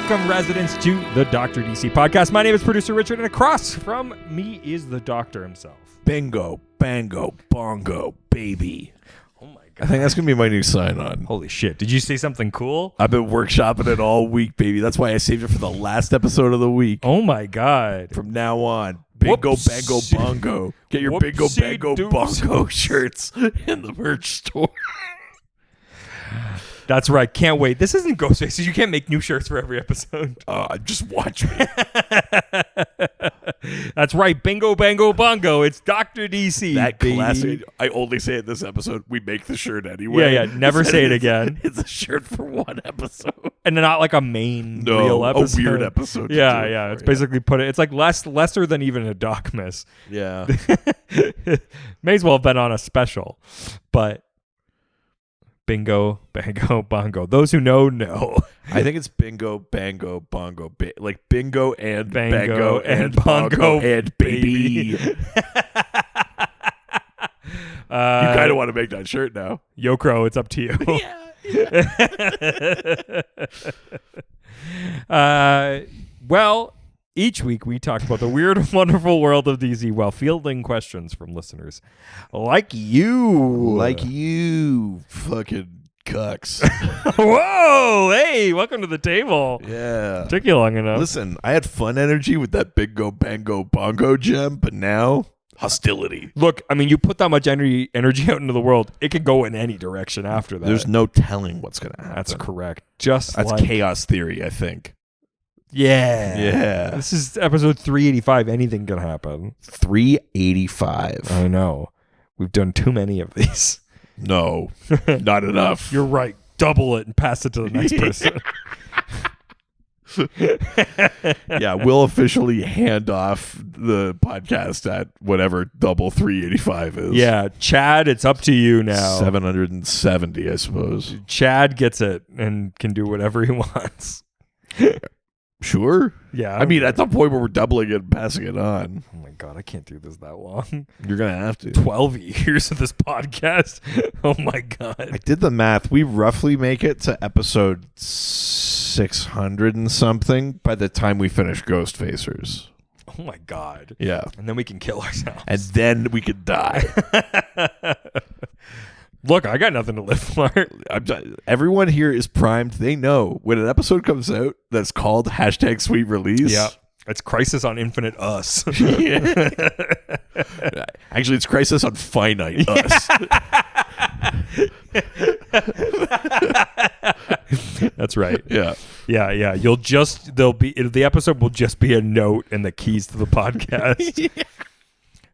Welcome, residents, to the Dr. DC podcast. My name is producer Richard, and across from me is the doctor himself. Bingo, bango, bongo, baby. Oh my I god. think that's going to be my new sign-on. Holy shit. Did you say something cool? I've been workshopping it all week, baby. That's why I saved it for the last episode of the week. Oh my god. From now on, bingo, bango, Whoopsie. bongo. Get your bingo, Whoopsie bango, doopsie. bongo shirts in the merch store. That's right. Can't wait. This isn't Ghostfaces. You can't make new shirts for every episode. Just watch me. That's right. Bingo, bango, bongo. It's Dr. DC. That baby. classic. I only say it this episode. We make the shirt anyway. Yeah. Never say it again. It's a shirt for one episode. And not like a main real episode. A weird episode. to Yeah, do it yeah. for, It's basically it's like lesser than even a doc miss. Yeah. May as well have been on a special. But bingo, bango, bongo. Those who know. I think it's bingo, bango, bongo, like bingo and Bango bango and and bongo, bongo and baby. baby. You kind of want to make that shirt now. Yo Crow, it's up to you. Well, each week we talk about the weird and wonderful world of DC while fielding questions from listeners like you. Like you fucking cucks. Whoa, hey, welcome to the table. Yeah. Took you long enough. Listen, I had fun energy with that bingo, bango, bongo gem, but now hostility. Look, I mean, you put that much energy out into the world, it could go in any direction after that. There's no telling what's going to happen. That's correct. That's chaos theory, I think. Yeah. Yeah. This is episode 385. Anything can happen. 385. I know. We've done too many of these. No, not enough. You're right. Double it and pass it to the next person. Yeah, we'll officially hand off the podcast at whatever double 385 is. Yeah, Chad, it's up to you now. 770, I suppose. Chad gets it and can do whatever he wants. Sure. Yeah. I mean, at the point where we're doubling it and passing it on, Oh my God, I can't do this that long. you're going to have to. 12 years of this podcast. Oh my I God. did the math. We roughly make it to episode 600 and something by the time we finish Ghost Facers. Oh my God. Yeah. And then we can kill ourselves. And then we could die. Look, I got nothing to live for. Everyone here is primed. They know when an episode comes out that's called #sweet release. Yeah. It's Crisis on Infinite Us. Actually, it's Crisis on Finite Us. That's right. Yeah. Yeah. The episode will just be a note and the keys to the podcast.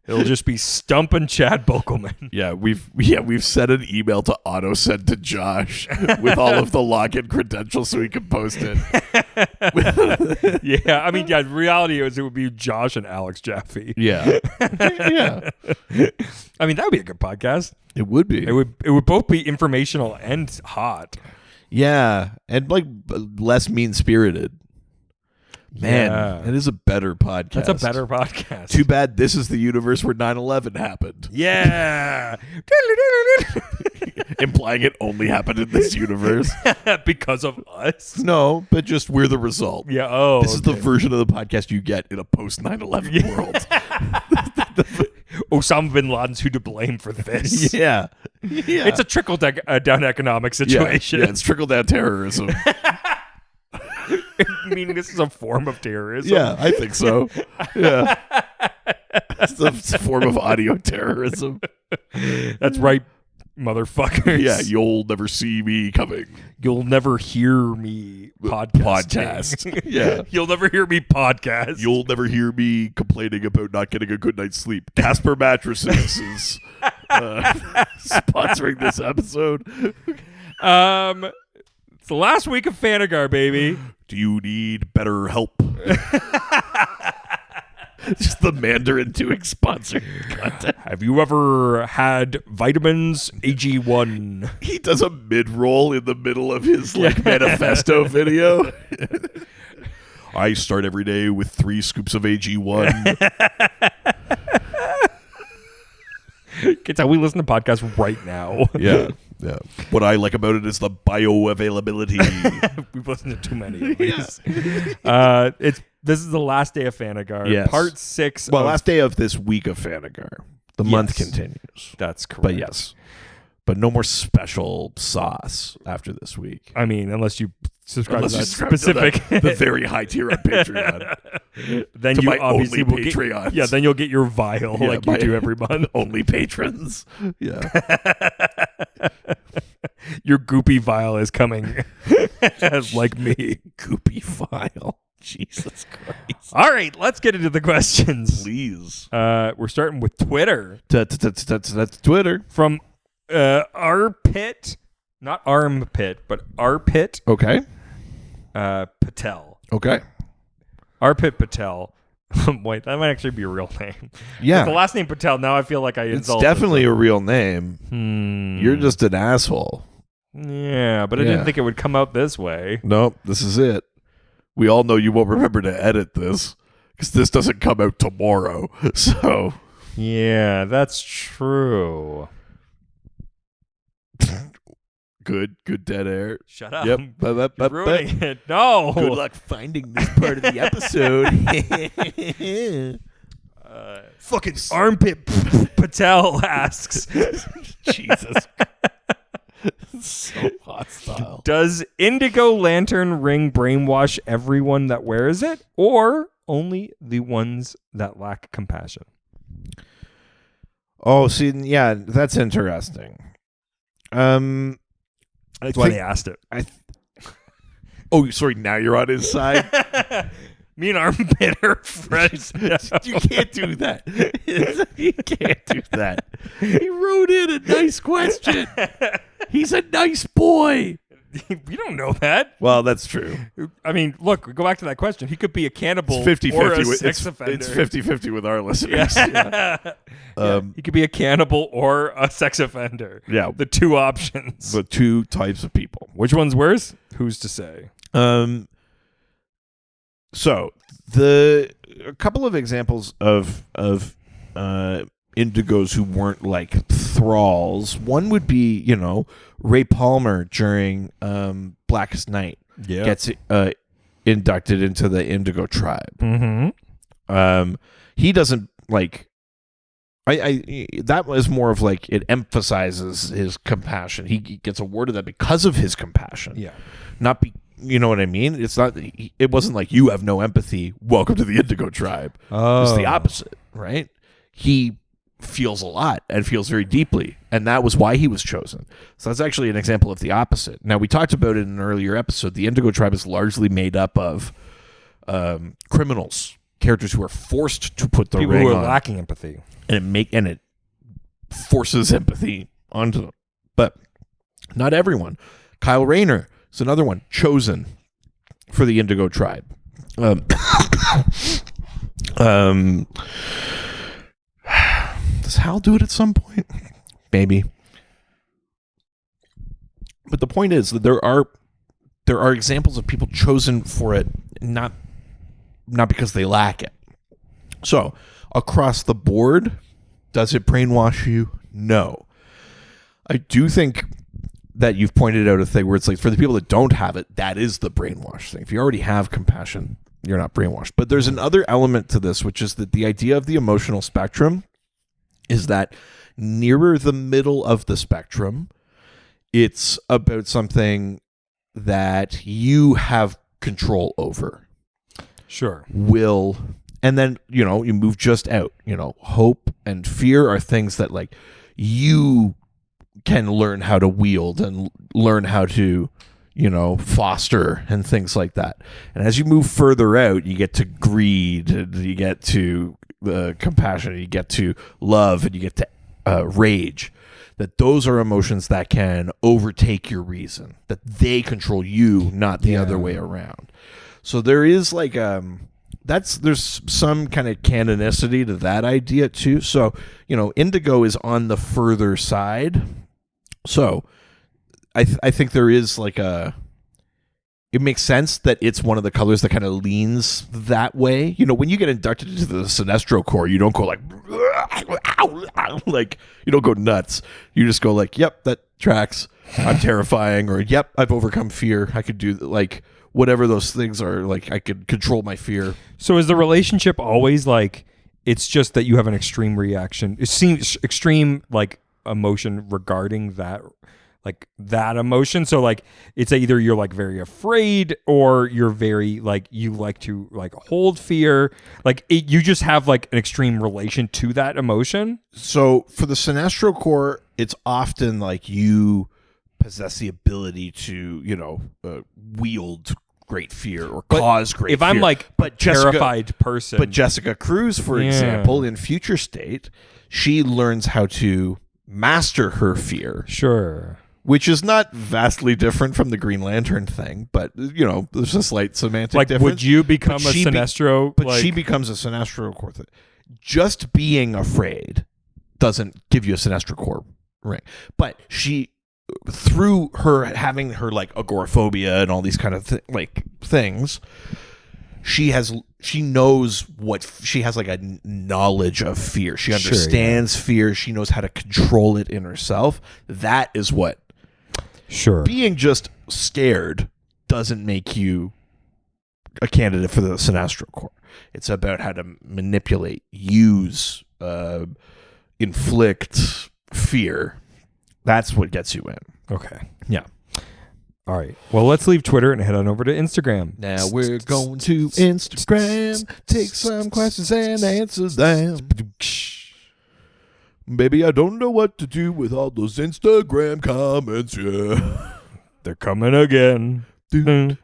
It'll just be Stumpin' Chad Bokelman. Yeah, we've sent an email to auto send to Josh with all of the login credentials so he can post it. Yeah, I mean, the reality is it would be Josh and Alex Jaffe. Yeah. Yeah. I mean, that would be a good podcast. It would be. It would both be informational and hot. Yeah, and like less mean-spirited. Man, Yeah. it is a better podcast. That's a better podcast. Too bad this is the universe where 9/11 happened. Yeah. Implying it only happened in this universe. Because of us? No, but just we're the result. Yeah. Oh, This is the version of the podcast you get in a post 9/11 world. Osama bin Laden's who to blame for this. Yeah. It's a trickle-down economic situation. Yeah, it's trickle-down terrorism. Meaning this is a form of terrorism. Yeah, I think so. Yeah. It's a form of audio terrorism. That's right, motherfuckers. Yeah, you'll never see me coming. You'll never hear me Podcast. Yeah. You'll never hear me podcast. You'll never hear me complaining about not getting a good night's sleep. Casper Mattresses is sponsoring this episode. It's the last week of Fanagar, baby. Do you need better help? Just the Mandarin doing sponsored content. Have you ever had vitamins AG1? He does a mid-roll in the middle of his manifesto video. I start every day with 3 scoops of AG1. It's how we listen to podcasts right now. Yeah. Yeah. What I like about it is the bioavailability. We've listened to too many of these. This is the last day of Fanagar. Yes. Part 6. Well, last day of this week of Fanagar. The month continues. That's correct. But yes. But no more special sauce after this week. I mean, unless you subscribe to that subscribe to specific. the very high tier on Patreon. Then To you my obviously only will get, Patreons. yeah, then you'll get your vial like you do every month. Only patrons. Yeah. Your goopy vial is coming. Like me. Goopy file. Jesus Christ. All right, let's get into the questions. Please. We're starting with Twitter. That's Twitter. From Arpit, not Armpit, but Arpit Okay. Patel. Okay. Arpit Patel. Wait, that might actually be a real name. Yeah. With the last name Patel, now I feel like I It's insulted definitely a real name. You're just an asshole. Yeah, but I didn't think it would come out this way. Nope, this is it. We all know you won't remember to edit this because this doesn't come out tomorrow. So, yeah, that's true. good dead air. Shut up. Yep. You're ruining it. No. Good luck finding this part of the episode. Fucking Armpit Patel asks, Jesus. So hostile. does Indigo Lantern Ring brainwash everyone that wears it, or only the ones that lack compassion? Oh, see, yeah, that's interesting. That's why they asked it. Oh, sorry, now you're on his side? Me and Armpit are friends. You can't do that. You can't do that. He wrote in a nice question. He's a nice boy. We don't know that. Well, that's true. I mean, look, go back to that question. He could be a cannibal It's 50-50 or a with, sex offender. It's 50-50 with our listeners. Yeah. He could be a cannibal or a sex offender. Yeah. The two options. The two types of people. Which one's worse? Who's to say? So a couple of examples of indigos who weren't like thralls. One would be, Ray Palmer during Blackest Night gets inducted into the Indigo tribe. Mm-hmm. He doesn't like. That was more of like it emphasizes his compassion. He gets awarded that because of his compassion. Yeah. Not be. You know what I mean? It's not. It wasn't like you have no empathy. Welcome to the Indigo tribe. Oh. It's the opposite, right? He feels a lot and feels very deeply, and that was why he was chosen. So that's actually an example of the opposite. Now, we talked about it in an earlier episode. The Indigo tribe is largely made up of criminals, characters who are forced to put the People ring who are on, lacking empathy, and it forces empathy onto them. But not everyone. Kyle Rayner is another one chosen for the Indigo tribe. Does Hal do it at some point? Maybe. But the point is that there are examples of people chosen for it, not because they lack it. So, across the board, does it brainwash you? No. I do think that you've pointed out a thing where it's like for the people that don't have it, that is the brainwash thing. If you already have compassion, you're not brainwashed. But there's another element to this, which is that the idea of the emotional spectrum is that nearer the middle of the spectrum, it's about something that you have control over. sure, Will, and then, you move just out. Hope and fear are things that like you can learn how to wield and learn how to, foster and things like that. And as you move further out, you get to greed, and you get to compassion, and you get to love, and you get to rage. That those are emotions that can overtake your reason, that they control you, not the other way around. So there is like there's some kind of canonicity to that idea too. So, Indigo is on the further side. So I think there is like it makes sense that it's one of the colors that kind of leans that way. You know, when you get inducted into the Sinestro Corps, you don't go like, like, you don't go nuts. You just go like, yep, that tracks. I'm terrifying, or yep, I've overcome fear. I could do like whatever those things are. Like, I could control my fear. So is the relationship always like, it's just that you have an extreme reaction? It seems extreme, like, emotion regarding that, like that emotion. So like, it's either you're like very afraid, or you're very like, you like to like hold fear. Like you just have like an extreme relation to that emotion. So for the Sinestro Corps, it's often like you possess the ability to, you know, wield great fear or cause great fear. If I'm like a terrified person. But Jessica Cruz, for example, in Future State, she learns how to master her fear. Sure. Which is not vastly different from the Green Lantern thing, but, you know, there's a slight semantic difference. Would you become a Sinestro? But she becomes a Sinestro Corps. Just being afraid doesn't give you a Sinestro Corps ring. But she, through her having her like agoraphobia and all these kind of things, she knows she has like a knowledge of fear. She understands fear. She knows how to control it in herself. That is what. Sure. Being just scared doesn't make you a candidate for the Sinestro Corps. It's about how to manipulate, use, inflict fear. That's what gets you in. Okay. Yeah. All right. Well, let's leave Twitter and head on over to Instagram. Now we're going to Instagram, take some questions and answer them. Baby, I don't know what to do with all those Instagram comments. Yeah, they're coming again. Good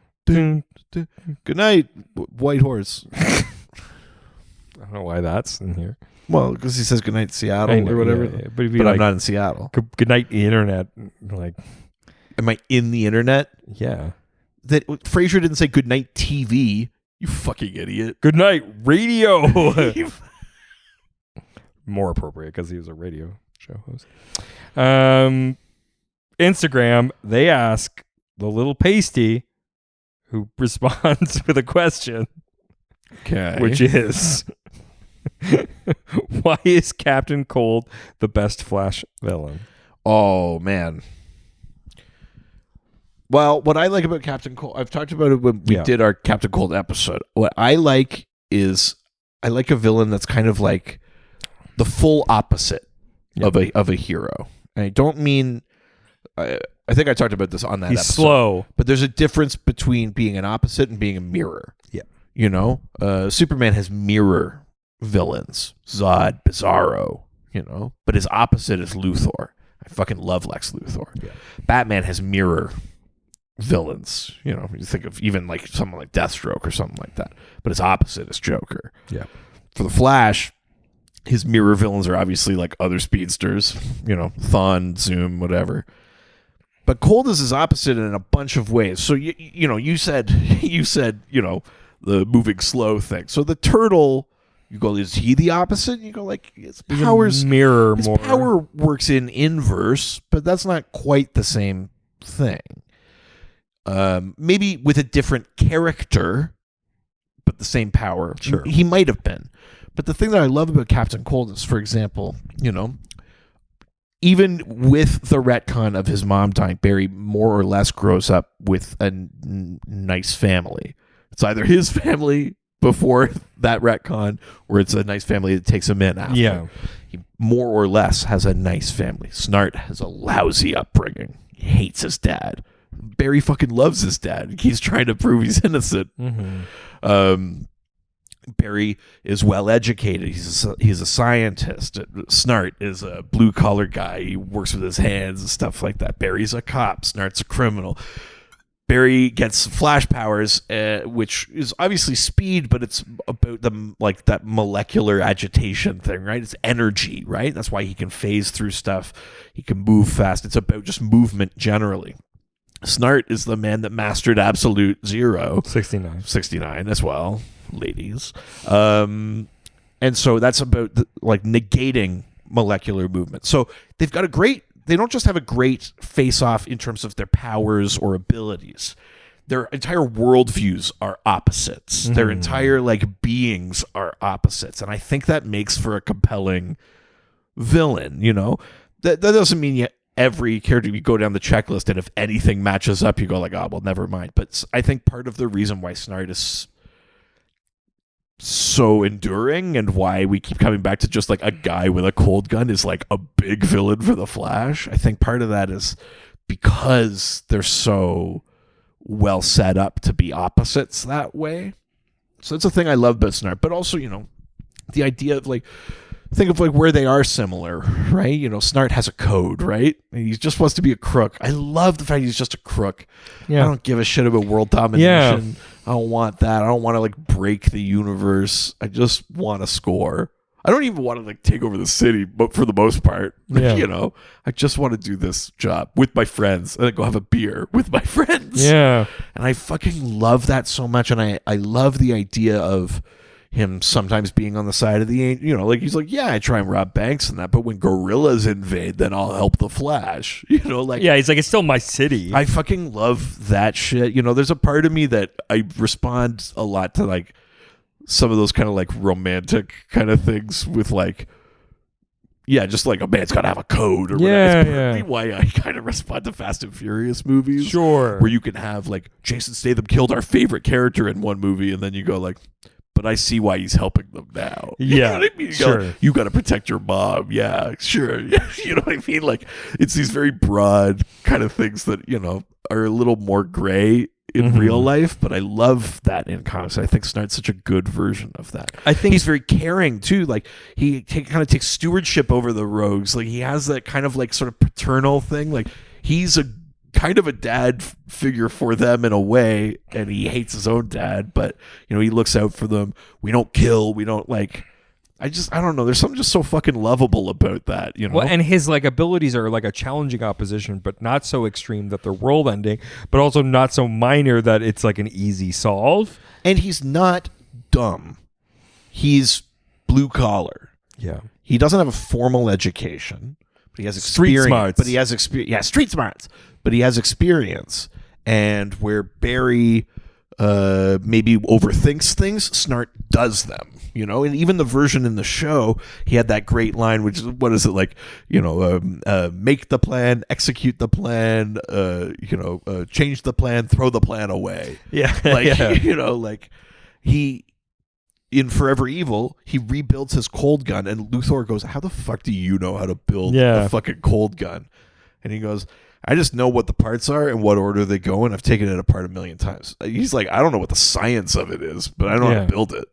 night, White Horse. I don't know why that's in here. Well, because he says good night, Seattle, or whatever. Yeah. But like, I'm not in Seattle. Good night, internet. Like, am I in the internet? Yeah. That Frasier didn't say good night, TV. You fucking idiot. Good night, radio. More appropriate because he was a radio show host. Instagram, they ask the little pasty who responds with a question. Okay. Which is, why is Captain Cold the best Flash villain? Oh, man. Well, what I like about Captain Cold, I've talked about it when we did our Captain Cold episode. What I like is, I like a villain that's kind of like the full opposite of a hero. And I don't mean, I think I talked about this on that episode. He's slow. But there's a difference between being an opposite and being a mirror. Yeah. You know, Superman has mirror villains, Zod, Bizarro, you know, but his opposite is Luthor. I fucking love Lex Luthor. Yeah. Batman has mirror villains, you know, you think of even like someone like Deathstroke or something like that, but his opposite is Joker. Yeah. For the Flash, his mirror villains are obviously like other speedsters, you know, Thawne, Zoom, whatever. But Cold is his opposite in a bunch of ways. So you said you know, the moving slow thing. So the turtle, you go, is he the opposite? You go like, his powers mirror his more. power works in inverse, but that's not quite the same thing. Maybe with a different character, but the same power. Sure. He might have been. But the thing that I love about Captain Cold is, for example, you know, even with the retcon of his mom dying, Barry more or less grows up with a nice family. It's either his family before that retcon, or it's a nice family that takes him in after. Yeah. He more or less has a nice family. Snart has a lousy upbringing. He hates his dad. Barry fucking loves his dad. He's trying to prove he's innocent. Mm-hmm. Barry is well educated. He's a scientist. Snart is a blue collar guy. He works with his hands and stuff like that. Barry's a cop. Snart's a criminal. Barry gets flash powers, which is obviously speed, but it's about like that molecular agitation thing, right? It's energy, right? That's why he can phase through stuff. He can move fast. It's about just movement generally. Snart is the man that mastered absolute zero. 69 as well, ladies. And so that's about like negating molecular movement. So they've got they don't just have a great face-off in terms of their powers or abilities. their entire worldviews are opposites. Their entire like beings are opposites, and I think that makes for a compelling villain. You know, that doesn't mean every character you go down the checklist, and if anything matches up, you go like, oh well, never mind. But I think part of the reason why Snart is so enduring and why we keep coming back to just like a guy with a cold gun is like a big villain for the Flash. I think part of that is because they're so well set up to be opposites that way. So it's a thing I love about Snart, but also, you know, the idea of like, think of like where they are similar, right? You know, Snart has a code, right? And he just wants to be a crook. I love the fact he's just a crook. Yeah. I don't give a shit about world domination. I don't want that. I don't want to like break the universe. I just want to score. I don't even want to like take over the city, but for the most part, you know, I just want to do this job with my friends and then go have a beer with my friends. Yeah. And I fucking love that so much. And I love the idea of him sometimes being on the side of the, you know, like he's like, yeah, I try and rob banks and that, but when gorillas invade, then I'll help the Flash. You know, like, yeah, he's like, it's still my city. I fucking love that shit. You know, there's a part of me that I respond a lot to like some of those kind of like romantic kind of things with like, yeah, just like a man's got to have a code or whatever. It's partly why I kind of respond to Fast and Furious movies. Sure. Where you can have like Jason Statham killed our favorite character in one movie and then you go like, but I see why he's helping them now. You know what I mean? You got to protect your mom. Yeah, sure. You know what I mean? Like, it's these very broad kind of things that, you know, are a little more gray in real life, but I love that in comics. I think Snart's such a good version of that. I think he's very caring too. Like, he kind of takes stewardship over the rogues. Like, he has that kind of like sort of paternal thing. Like, he's a kind of a dad figure for them in a way, and he hates his own dad, but you know, he looks out for them. We don't kill, we don't like, I don't know, there's something just so fucking lovable about that, you know. Well, and his like abilities are like a challenging opposition, but not so extreme that they're world ending, but also not so minor that it's like an easy solve. And he's not dumb, he's blue collar. Yeah, he doesn't have a formal education, but he has experience. Street smarts. But he has experience. Yeah, street smarts. But he has experience. And where Barry maybe overthinks things, Snart does them. You know, and even the version in the show, he had that great line, which is, what is it like? You know, make the plan, execute the plan. You know, change the plan, throw the plan away. Yeah, like you know, like in Forever Evil, he rebuilds his cold gun, and Luthor goes, how the fuck do you know how to build a fucking cold gun? And he goes, I just know what the parts are and what order they go in. I've taken it apart a million times. He's like, I don't know what the science of it is, but I know how to build it.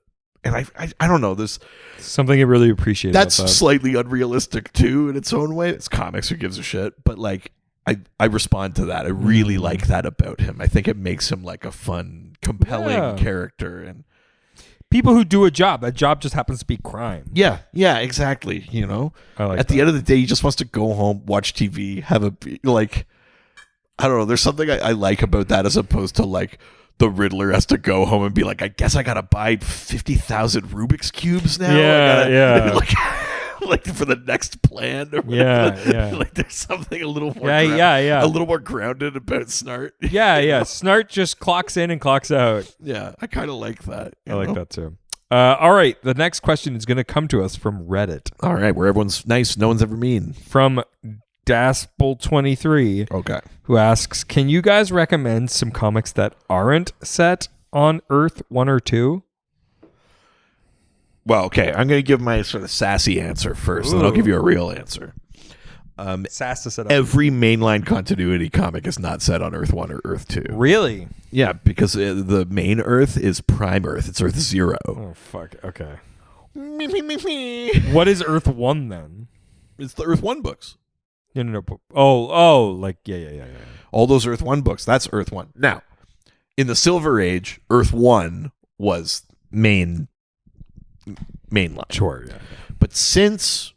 And I don't know. There's something I really appreciate. That's about that. Slightly unrealistic too in its own way. It's comics, who gives a shit? But like, I respond to that. I really like that about him. I think it makes him like a fun, compelling character. And people who do a job, that job just happens to be crime. Yeah, exactly. You know, at the end of the day, he just wants to go home, watch TV, have a like. I don't know. There's something I like about that as opposed to like the Riddler has to go home and be like, I guess I gotta buy 50,000 Rubik's cubes now. Yeah. Like for the next plan. Or yeah. Like there's something a little more. A little more grounded about Snart. Yeah. Snart just clocks in and clocks out. Yeah, I kind of like that. I like that too. All right, the next question is going to come to us from Reddit. All right, where everyone's nice, no one's ever mean. From Daspel23. Okay. Who asks, can you guys recommend some comics that aren't set on Earth 1 or 2? Well, okay, I'm going to give my sort of sassy answer first, and then I'll give you a real answer. Sass to set up. Every mainline continuity comic is not set on Earth 1 or Earth 2. Really? Yeah, because the main Earth is Prime Earth. It's Earth 0. Oh, fuck. Okay. What is Earth 1 then? It's the Earth 1 books. No. Oh, like, yeah. All those Earth 1 books, that's Earth 1. Now, in the Silver Age, Earth 1 was mainline. Sure, yeah. But since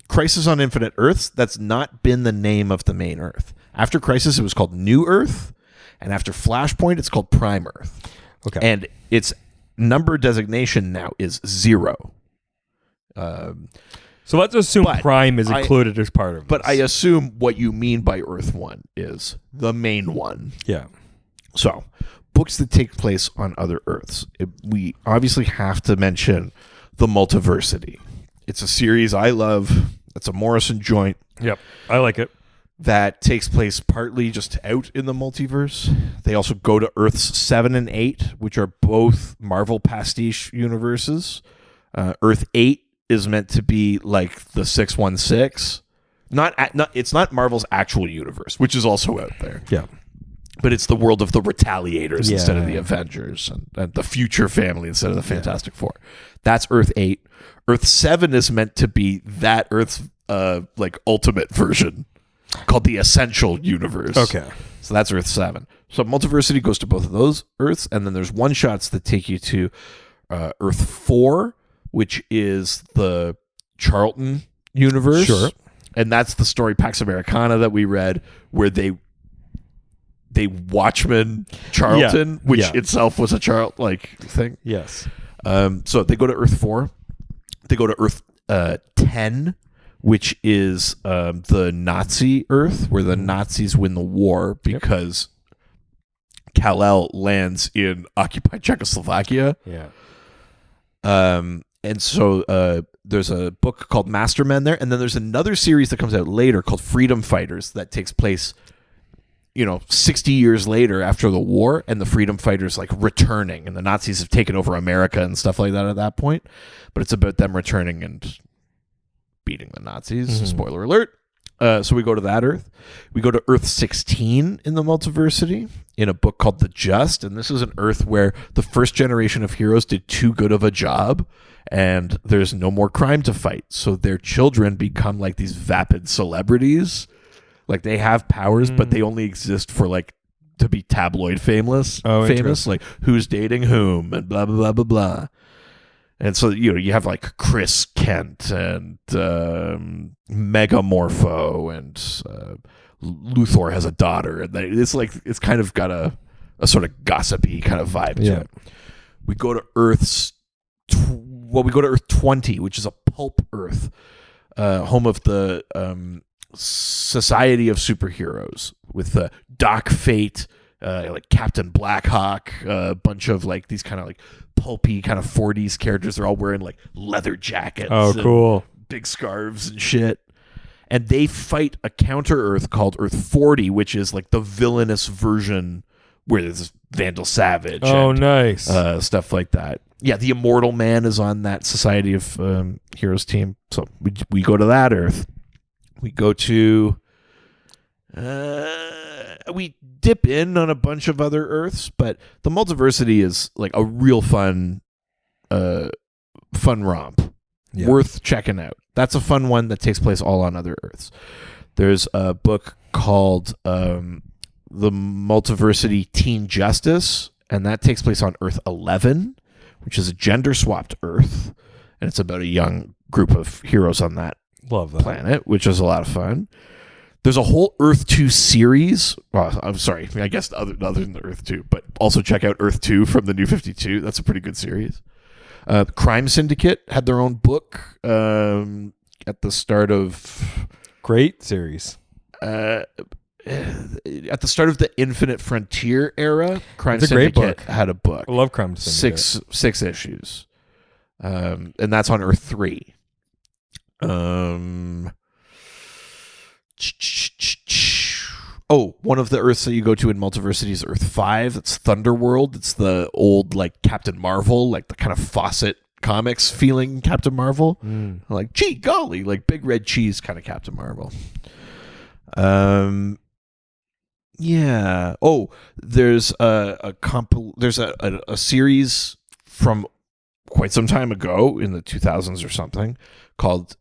Crisis on Infinite Earths, that's not been the name of the main Earth. After Crisis, it was called New Earth, and after Flashpoint, it's called Prime Earth. Okay. And its number designation now is 0. So let's assume Prime is included as part of it. But I assume what you mean by Earth 1 is the main one. Yeah. So, books that take place on other Earths. We obviously have to mention The Multiversity. It's a series I love. It's a Morrison joint. Yep. I like it. That takes place partly just out in the multiverse. They also go to Earths 7 and 8, which are both Marvel pastiche universes. Earth 8 is meant to be like the 616. It's not Marvel's actual universe, which is also out there. Yeah. But it's the world of the Retaliators instead of the Avengers, and the Future Family instead of the Fantastic Four. That's Earth 8. Earth 7 is meant to be that Earth's like ultimate version, called the Essential Universe. Okay. So that's Earth 7. So Multiversity goes to both of those Earths, and then there's one-shots that take you to Earth 4, which is the Charlton universe. Sure. And that's the story Pax Americana that we read, where they Watchmen Charlton, which itself was a Charlton-like thing. Yes. So they go to Earth 4. They go to Earth 10, which is the Nazi Earth, where the Nazis win the war because Kal-El lands in occupied Czechoslovakia. Yeah. And so there's a book called Mastermen there, and then there's another series that comes out later called Freedom Fighters that takes place 60 years later after the war, and the freedom fighters like returning, and the Nazis have taken over America and stuff like that at that point. But it's about them returning and beating the Nazis. Mm-hmm. Spoiler alert. So we go to that Earth. We go to Earth 16 in the Multiversity in a book called The Just, and this is an Earth where the first generation of heroes did too good of a job, and there's no more crime to fight. So their children become like these vapid celebrities. Like they have powers, but they only exist for like to be tabloid famous, like who's dating whom and blah blah blah blah blah. And so you have like Chris Kent and Megamorpho, and Luthor has a daughter, and it's kind of got a sort of gossipy kind of vibe to it. We go to Earth 20, which is a pulp Earth, home of the Society of Superheroes with Doc Fate, like Captain Blackhawk, a bunch of like these kind of like pulpy kind of 40s characters. They're all wearing like leather jackets. Oh, cool. Big scarves and shit. And they fight a counter Earth called Earth 40, which is like the villainous version where there's Vandal Savage. Oh, and, nice. Stuff like that. Yeah, the Immortal Man is on that Society of Heroes team. So we go to that Earth. We go to... we dip in on a bunch of other Earths, but the Multiversity is like a real fun romp. Yeah. Worth checking out. That's a fun one that takes place all on other Earths. There's a book called The Multiversity Teen Justice, and that takes place on Earth 11, which is a gender-swapped Earth, and it's about a young group of heroes on that planet, which is a lot of fun. There's a whole Earth 2 series. Well, I'm sorry. I guess other than the Earth 2, but also check out Earth 2 from the New 52. That's a pretty good series. Crime Syndicate had their own book at the start of... Great series. At the start of the Infinite Frontier era, Crime Syndicate had a book. I love Crime Syndicate. Six issues. And that's on Earth 3. One of the Earths that you go to in Multiversity is Earth 5. It's Thunderworld. It's the old like Captain Marvel, like the kind of Fawcett Comics feeling Captain Marvel. Like, gee golly, like big red cheese kind of Captain Marvel. Yeah. Oh, there's a series from quite some time ago in the 2000s or something called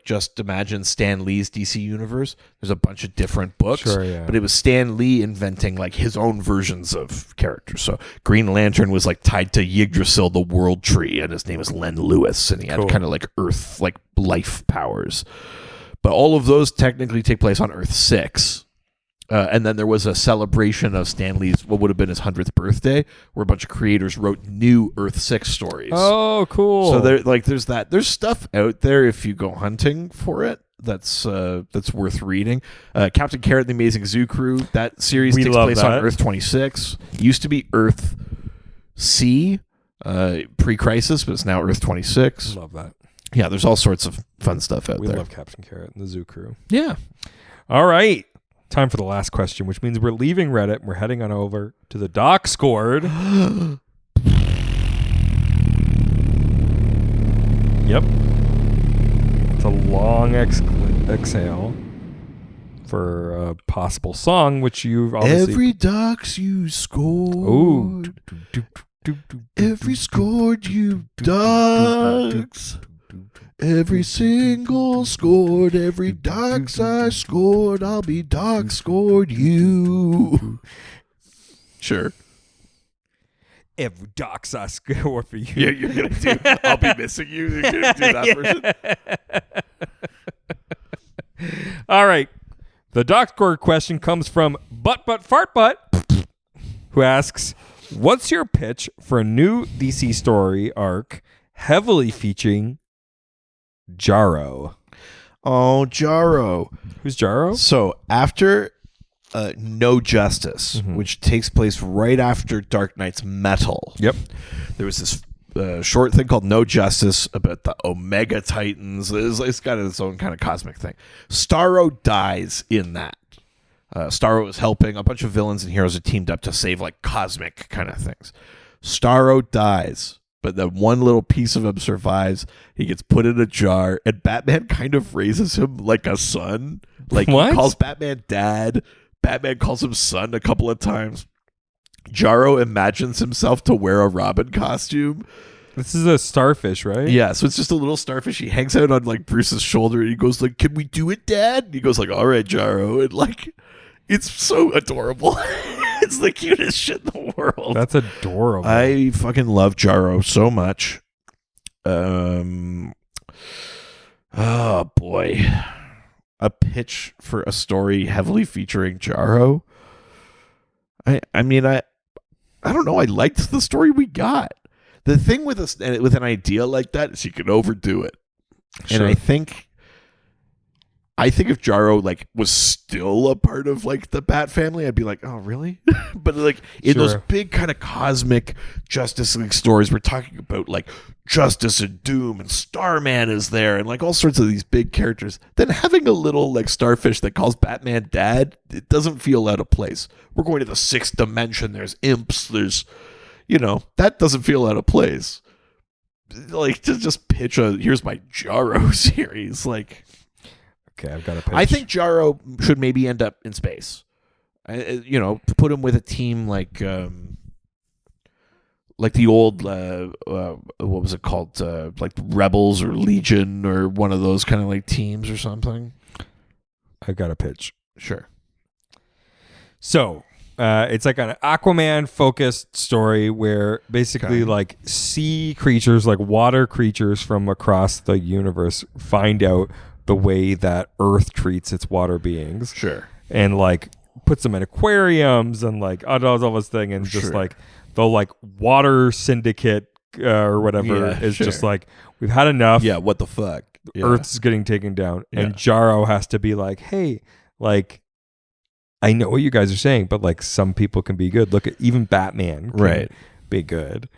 just imagine Stan Lee's DC universe. There's a bunch of different books, but it was Stan Lee inventing like his own versions of characters. So Green Lantern was like tied to Yggdrasil, the World Tree, and his name was Len Lewis, and he had kind of like Earth, like life powers. But all of those technically take place on Earth 6. And then there was a celebration of Stan Lee's, what would have been his 100th birthday, where a bunch of creators wrote new Earth 6 stories. Oh, cool. So there's that. There's stuff out there if you go hunting for it. That's worth reading. Captain Carrot and the Amazing Zoo Crew. That series takes place on Earth 26. Used to be Earth C, pre-crisis, but it's now Earth 26. Love that. Yeah, there's all sorts of fun stuff out there. We love Captain Carrot and the Zoo Crew. Yeah. All right. Time for the last question, which means we're leaving Reddit and we're heading on over to the Doc Scored. Yep. It's a long exhale for a possible song, which you've obviously... Every docs you scored. Ooh. Every scored you docs. Every single scored. Every docs I scored. I'll be doc scored you. Sure. Every docs I score for you. Yeah, you're going to do... I'll be missing you. You're going to do that version. All right. The Doc Score question comes from Butt Fart Butt, who asks, what's your pitch for a new DC story arc heavily featuring Jarro? Oh, Jarro. Who's Jarro? So after No Justice, which takes place right after Dark Knight's Metal. Yep. There was this short thing called No Justice about the Omega Titans. It's got its own kind of cosmic thing. Starro dies in that. Starro is helping. A bunch of villains and heroes are teamed up to save like cosmic kind of things. Starro dies, but then one little piece of him survives. He gets put in a jar, and Batman kind of raises him like a son. Like what? He calls Batman dad. Batman calls him son a couple of times. Jarro imagines himself to wear a Robin costume. This is a starfish, right? Yeah, so it's just a little starfish. He hangs out on like Bruce's shoulder and he goes like, "Can we do it, Dad?" And he goes like, "All right, Jarro." And like, it's so adorable. It's the cutest shit in the world. That's adorable. I fucking love Jarro so much. Oh boy. A pitch for a story heavily featuring Jarro. I mean, I don't know. I liked the story we got. The thing with an idea like that is you can overdo it. Sure. And I think if Jarro like was still a part of like the Bat family, I'd be like, oh really? But like in those big kind of cosmic Justice League stories, we're talking about like Justice and Doom and Starman is there and like all sorts of these big characters. Then having a little like starfish that calls Batman dad, it doesn't feel out of place. We're going to the 6th dimension. There's imps. There's, that doesn't feel out of place. Like to just pitch here's my Jarro series. Like, okay, I've got a pitch. I think Jarro should maybe end up in space. Put him with a team like the old what was it called? Like Rebels or Legion or one of those kind of like teams or something. I've got a pitch. Sure. So, it's like an Aquaman focused story where basically like sea creatures, like water creatures from across the universe find out the way that Earth treats its water beings. Sure. And like puts them in aquariums and like does all this thing and just like the like water syndicate or whatever is just like, we've had enough. Yeah, what the fuck? Yeah. Earth's getting taken down. Yeah. And Jarro has to be like, hey, like, I know what you guys are saying, but like some people can be good. Look at even Batman can be good.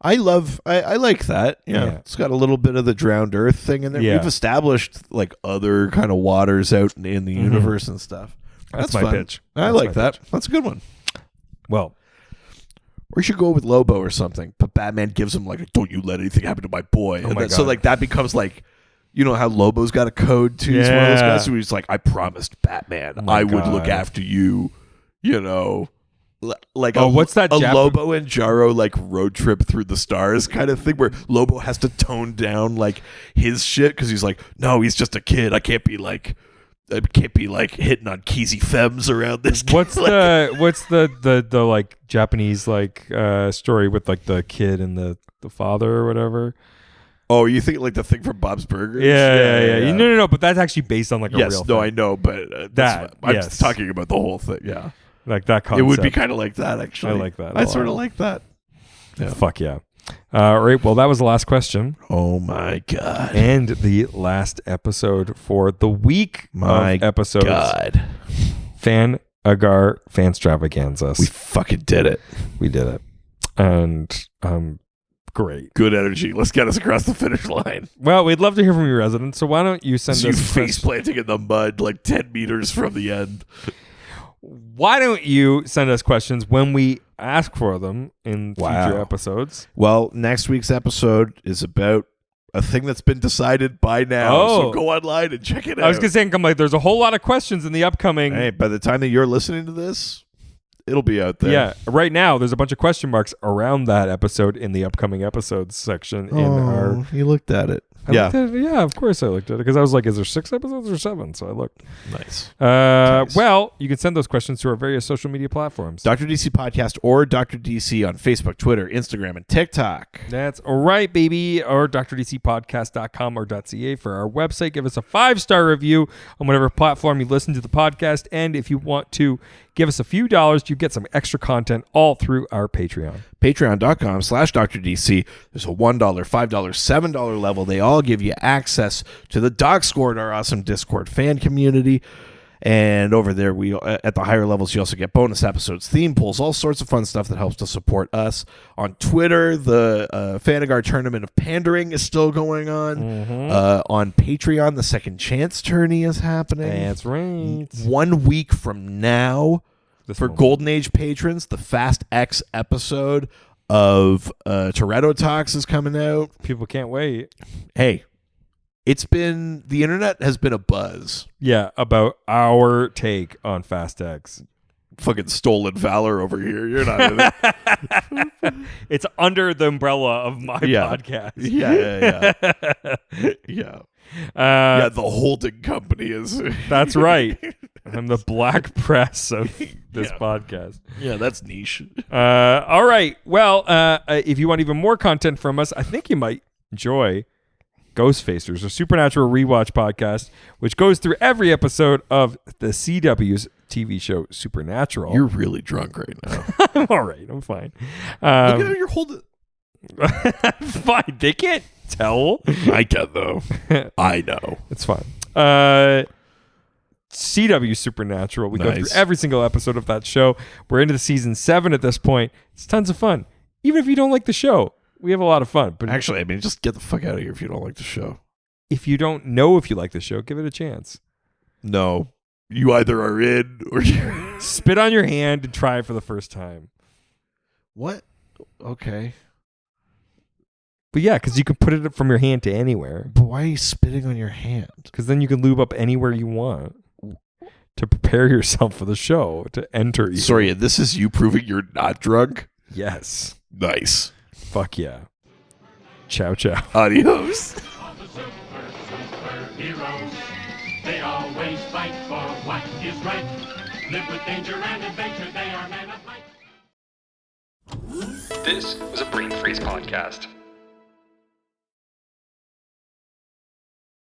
I like that. Yeah. It's got a little bit of the drowned Earth thing in there. Yeah. We've established like other kind of waters out in the universe and stuff. That's my fun. pitch. I like that. That's a good one. Well, we should go with Lobo or something. But Batman gives him like, "Don't you let anything happen to my boy." So like that becomes like, you know how Lobo's got a code too. He's one of those guys who's like, "I promised Batman I would look after you." Like what's that? A Lobo and Jarro like road trip through the stars kind of thing, where Lobo has to tone down like his shit because he's like, "No, he's just a kid. I can't be like hitting on Keezy femmes around this kid." What's the like Japanese like story with like the kid and the father or whatever? Oh, you think like the thing from Bob's Burgers? Yeah. No. But that's actually based on like a real Yes, thing. I know, but I'm just talking about the whole thing. Yeah, like that concept. it would be kind of like that. Actually, I like that. I sort of like that. Yeah. Fuck yeah. All right. Well, that was the last question. Oh my god. And the last episode for the week of episodes. God. Fanagar Fanstravaganza. We fucking did it. We did it. And great. Good energy. Let's get us across the finish line. Well, we'd love to hear from your residents. So why don't you send us face planting in the mud like 10 meters from the end. Why don't you send us questions when we ask for them in future episodes? Well, next week's episode is about a thing that's been decided by now. So go online and check it out. I was going to say, there's a whole lot of questions in the upcoming. Hey, by the time that you're listening to this, it'll be out there. Yeah. Right now, there's a bunch of question marks around that episode in the upcoming episodes section. You looked at it. Yeah, of course I looked at it because I was like, is there 6 episodes or 7? So I looked. Nice. Well, you can send those questions to our various social media platforms. Dr. DC Podcast or Dr. DC on Facebook, Twitter, Instagram, and TikTok. That's all right, baby. Or drdcpodcast.com or .ca for our website. Give us a 5-star review on whatever platform you listen to the podcast. And if you want to give us a few dollars, you get some extra content all through our Patreon. Patreon.com/DrDC. There's a $1, $5, $7 level. They all give you access to the Doc Squad, our awesome Discord fan community. And over there, we at the higher levels, you also get bonus episodes, theme pools, all sorts of fun stuff that helps to support us. On Twitter, the Fanagar Tournament of Pandering is still going on. Mm-hmm. On Patreon, the Second Chance Tourney is happening. That's right. 1 week from now, for Golden Age patrons, the Fast X episode of Toretto Talks is coming out. People can't wait. Hey, the internet has been a buzz. Yeah, about our take on Fast X. Fucking stolen valor over here. You're not in it. It's under the umbrella of my podcast. Yeah. Yeah, the holding company is. That's right. I'm the black press of this podcast. Yeah, that's niche. All right. Well, if you want even more content from us, I think you might enjoy Ghostfacers, a supernatural rewatch podcast, which goes through every episode of the CW's TV show Supernatural. You're really drunk right now. I'm all right. I'm fine. Look at how you're holding. Fine. They can't tell. I can, though. I know. It's fine. CW Supernatural. We go through every single episode of that show. We're into the season 7 at this point. It's tons of fun. Even if you don't like the show, we have a lot of fun. But actually, I mean, just get the fuck out of here if you don't like the show. If you don't know if you like the show, give it a chance. No. You either are in or you're... Spit on your hand and try it for the first time. What? Okay. But yeah, because you can put it from your hand to anywhere. But why are you spitting on your hand? Because then you can lube up anywhere you want to prepare yourself for the show, to enter you. Sorry, this is you proving you're not drunk? Yes. Nice. Fuck yeah. Ciao, ciao. Adios. All the superheroes, they always fight for what is right. Live with danger and adventure, they are men of might. This was a Brain Freeze podcast.